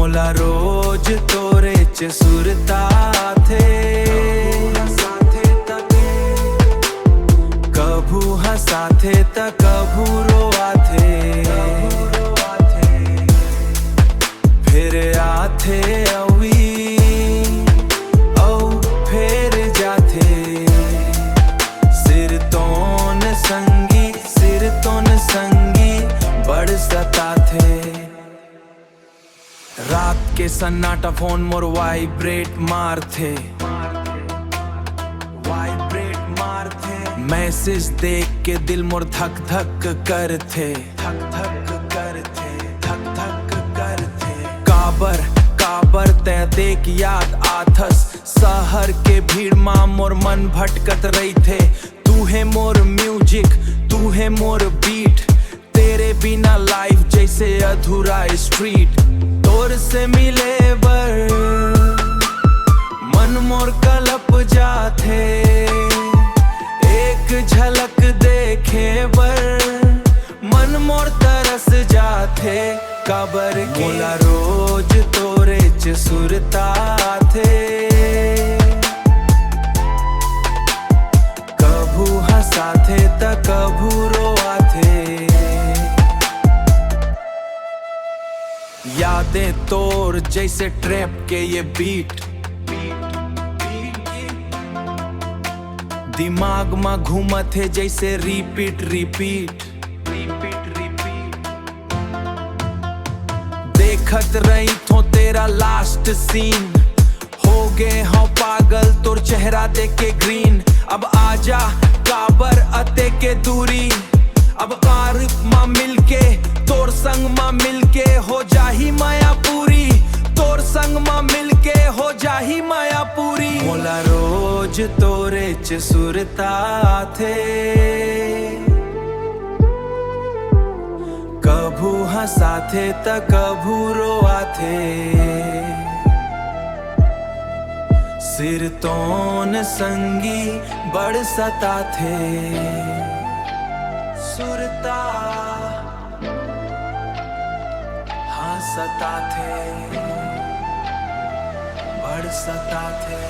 मोला रोज तोरे च सुरता थे, कभू हंसा थे त कभू रोआ थे, फिर आथे अवी औ फिर जाथे, सिर तोन संगी बड़ सता थे। रात के सन्नाटा फोन मोर वाइब्रेट मार थे, मैसेज देख के दिल मोर धक धक कर थे, काबर तै देख याद आथस, शहर के भीड़ मां मोर मन भटकत रही थे। तू है मोर म्यूजिक, तू है मोर बीट, तेरे बिना लाइफ जैसे अधूरा स्ट्रीट। तोर से मिले बर मन मोर कलप जाथे, एक झलक देखे बर मन मोर तरस जाथे। काबर मोला रोज तोरे च सुरता थे, कभू हंसा थे त कभू रोआ थे, यादें तोर जैसे ट्रैप के ये बीट, दिमाग में घूमत है जैसे रिपीट रिपीट। देखत रही थो तेरा लास्ट सीन, हो गए हो पागल तोर चेहरा देख के ग्रीन। अब आजा काबर अते के दूरी, अब कारफ मां मिलके तोर संग मां मिलके हो जाही माया पूरी, तोर संग मां मिलके हो जाही माया पूरी। मोला रोज तोरे च सुरता थे, कभू हंसा थे त कभू रोआ थे, सिर तोन संगी बड़ सता थे। सुरता हाँ सता थे, बड़ सता थे।